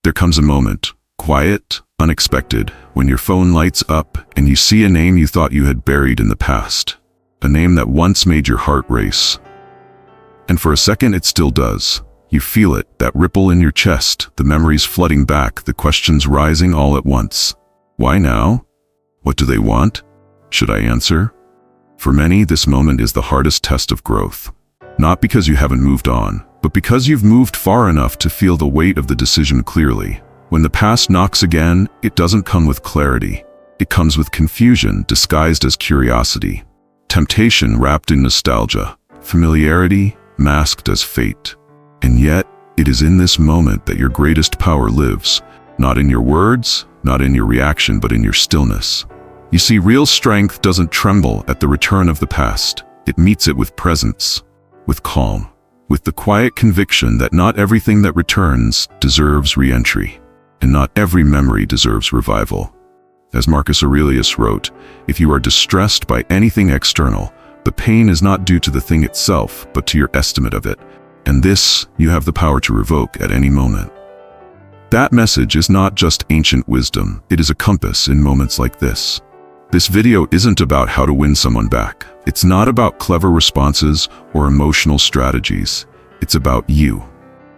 There comes a moment, quiet, unexpected, when your phone lights up and you see a name you thought you had buried in the past. A name that once made your heart race. And for a second it still does. You feel it, that ripple in your chest, the memories flooding back, the questions rising all at once. Why now? What do they want? Should I answer? For many, this moment is the hardest test of growth. Not because you haven't moved on, but because you've moved far enough to feel the weight of the decision clearly. When the past knocks again, it doesn't come with clarity. It comes with confusion disguised as curiosity. Temptation wrapped in nostalgia. Familiarity masked as fate. And yet, it is in this moment that your greatest power lives. Not in your words, not in your reaction, but in your stillness. You see, real strength doesn't tremble at the return of the past. It meets it with presence, with calm, with the quiet conviction that not everything that returns deserves re-entry, and not every memory deserves revival. As Marcus Aurelius wrote, if you are distressed by anything external, the pain is not due to the thing itself, but to your estimate of it. And this, you have the power to revoke at any moment. That message is not just ancient wisdom, it is a compass in moments like this. This video isn't about how to win someone back. It's not about clever responses or emotional strategies. It's about you.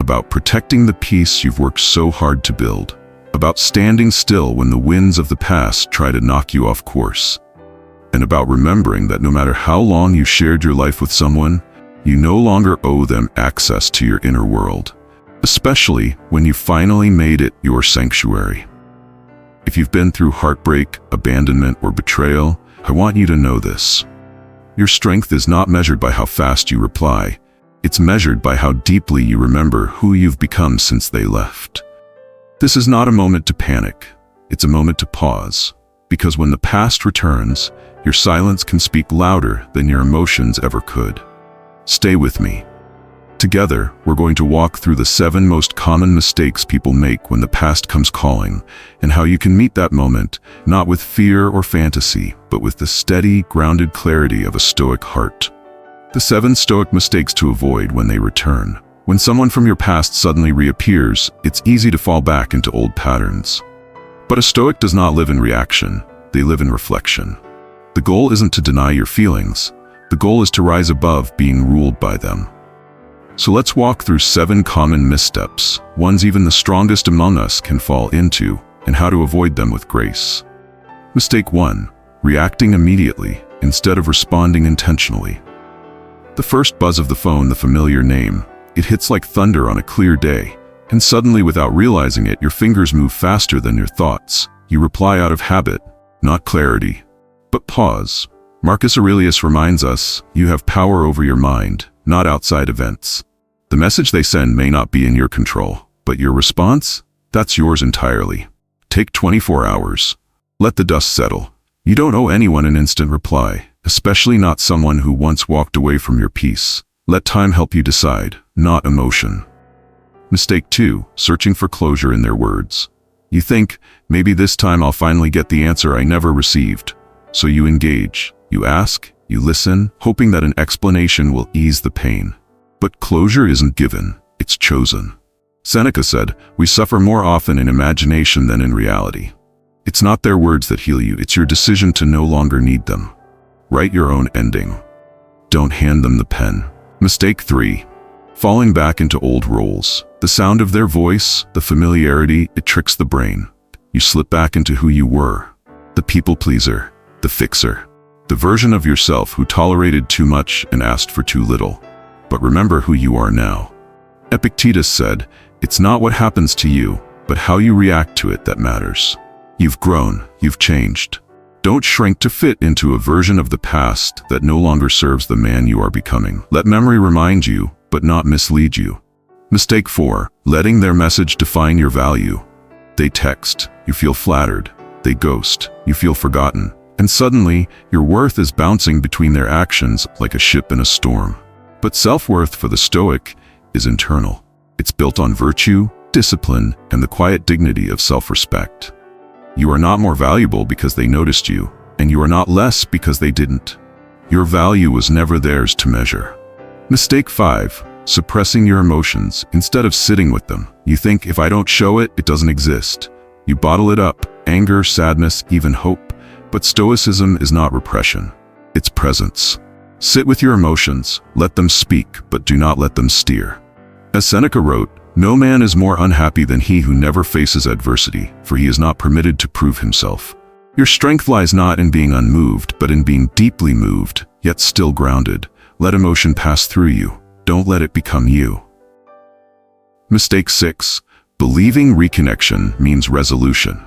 About protecting the peace you've worked so hard to build. About standing still when the winds of the past try to knock you off course. And about remembering that no matter how long you shared your life with someone, you no longer owe them access to your inner world. Especially when you finally made it your sanctuary. If you've been through heartbreak, abandonment, or betrayal, I want you to know this. Your strength is not measured by how fast you reply. It's measured by how deeply you remember who you've become since they left. This is not a moment to panic. It's a moment to pause. Because when the past returns, your silence can speak louder than your emotions ever could. Stay with me. Together, we're going to walk through the 7 most common mistakes people make when the past comes calling, and how you can meet that moment, not with fear or fantasy, but with the steady, grounded clarity of a Stoic heart. The 7 Stoic mistakes to avoid when they return. When someone from your past suddenly reappears, it's easy to fall back into old patterns. But a Stoic does not live in reaction, they live in reflection. The goal isn't to deny your feelings, the goal is to rise above being ruled by them. So let's walk through 7 common missteps, ones even the strongest among us can fall into, and how to avoid them with grace. Mistake 1. Reacting immediately, instead of responding intentionally. The first buzz of the phone, the familiar name, it hits like thunder on a clear day, and suddenly without realizing it, your fingers move faster than your thoughts. You reply out of habit, not clarity. But pause. Marcus Aurelius reminds us, you have power over your mind, not outside events. The message they send may not be in your control, but your response? That's yours entirely. Take 24 hours. Let the dust settle. You don't owe anyone an instant reply, especially not someone who once walked away from your peace. Let time help you decide, not emotion. Mistake 2. Searching for closure in their words. You think, maybe this time I'll finally get the answer I never received. So you engage, you ask, you listen, hoping that an explanation will ease the pain. But closure isn't given, it's chosen. Seneca said, we suffer more often in imagination than in reality. It's not their words that heal you, it's your decision to no longer need them. Write your own ending. Don't hand them the pen. Mistake 3. Falling back into old roles. The sound of their voice, the familiarity, it tricks the brain. You slip back into who you were. The people pleaser, the fixer. The version of yourself who tolerated too much and asked for too little. But remember who you are now. Epictetus said, it's not what happens to you, but how you react to it that matters. You've grown, you've changed. Don't shrink to fit into a version of the past that no longer serves the man you are becoming. Let memory remind you, but not mislead you. Mistake 4. Letting their message define your value. They text, you feel flattered. They ghost, you feel forgotten. And suddenly, your worth is bouncing between their actions like a ship in a storm. But self-worth for the Stoic is internal. It's built on virtue, discipline, and the quiet dignity of self-respect. You are not more valuable because they noticed you, and you are not less because they didn't. Your value was never theirs to measure. Mistake 5. suppressing your emotions instead of sitting with them. You think, if I don't show it, it doesn't exist. You bottle it up, anger, sadness, even hope. But Stoicism is not repression. It's presence. Sit with your emotions, let them speak, but do not let them steer. As Seneca wrote, "No man is more unhappy than he who never faces adversity, for he is not permitted to prove himself." Your strength lies not in being unmoved, but in being deeply moved, yet still grounded. Let emotion pass through you. Don't let it become you. Mistake 6. Believing reconnection means resolution.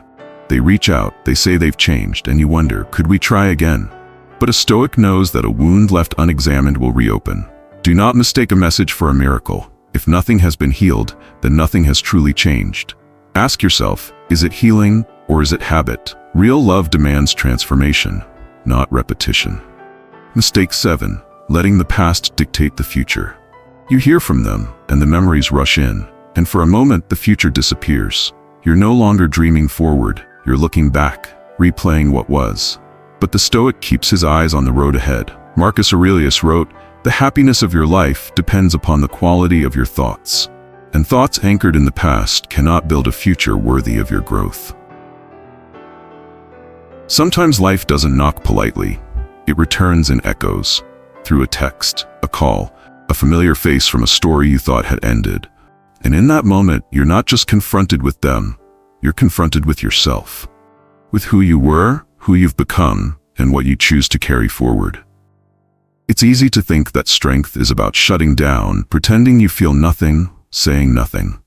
They reach out, they say they've changed, and you wonder, could we try again? But a Stoic knows that a wound left unexamined will reopen. Do not mistake a message for a miracle. If nothing has been healed, then nothing has truly changed. Ask yourself, is it healing or is it habit? Real love demands transformation, not repetition. Mistake 7. Letting the past dictate the future. You hear from them, and the memories rush in, and for a moment the future disappears. You're no longer dreaming forward, you're looking back, replaying what was. But the Stoic keeps his eyes on the road ahead. Marcus Aurelius wrote, "The happiness of your life depends upon the quality of your thoughts." And thoughts anchored in the past cannot build a future worthy of your growth. Sometimes life doesn't knock politely. It returns in echoes, through a text, a call, a familiar face from a story you thought had ended. And in that moment, you're not just confronted with them, you're confronted with yourself. With who you were, who you've become, and what you choose to carry forward. It's easy to think that strength is about shutting down, pretending you feel nothing, saying nothing.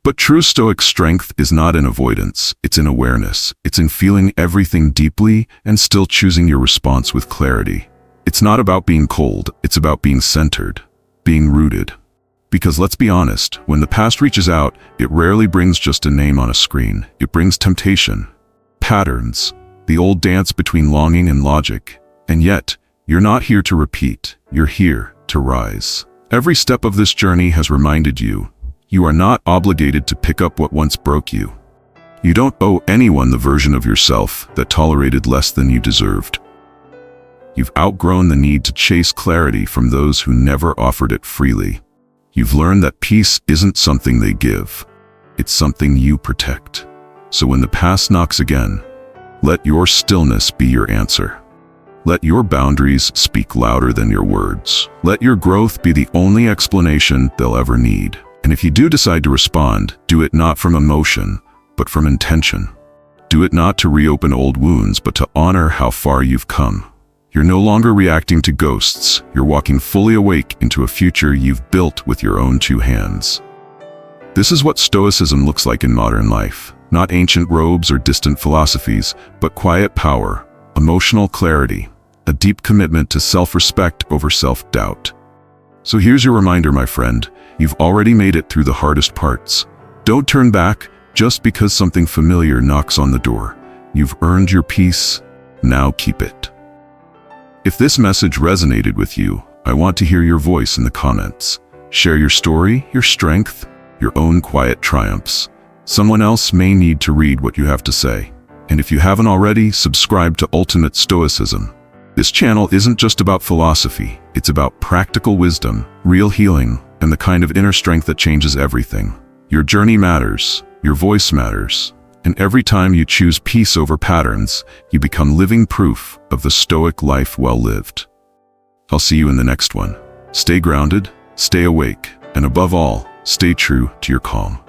But true Stoic strength is not in avoidance, it's in awareness. It's in feeling everything deeply and still choosing your response with clarity. It's not about being cold, it's about being centered, being rooted. Because let's be honest, when the past reaches out, it rarely brings just a name on a screen. It brings temptation, patterns, the old dance between longing and logic. And yet, you're not here to repeat, you're here to rise. Every step of this journey has reminded you, you are not obligated to pick up what once broke you. You don't owe anyone the version of yourself that tolerated less than you deserved. You've outgrown the need to chase clarity from those who never offered it freely. You've learned that peace isn't something they give, it's something you protect. So when the past knocks again, let your stillness be your answer. Let your boundaries speak louder than your words. Let your growth be the only explanation they'll ever need. And if you do decide to respond, do it not from emotion, but from intention. Do it not to reopen old wounds, but to honor how far you've come. You're no longer reacting to ghosts, you're walking fully awake into a future you've built with your own two hands. This is what Stoicism looks like in modern life. Not ancient robes or distant philosophies, but quiet power, emotional clarity, a deep commitment to self-respect over self-doubt. So here's your reminder, my friend, you've already made it through the hardest parts. Don't turn back just because something familiar knocks on the door. You've earned your peace, now keep it. If this message resonated with you, I want to hear your voice in the comments. Share your story, your strength, your own quiet triumphs. Someone else may need to read what you have to say. And if you haven't already, subscribe to Ultimate Stoicism. This channel isn't just about philosophy, it's about practical wisdom, real healing, and the kind of inner strength that changes everything. Your journey matters, your voice matters, and every time you choose peace over patterns, you become living proof of the Stoic life well lived. I'll see you in the next one. Stay grounded, stay awake, and above all, stay true to your calm.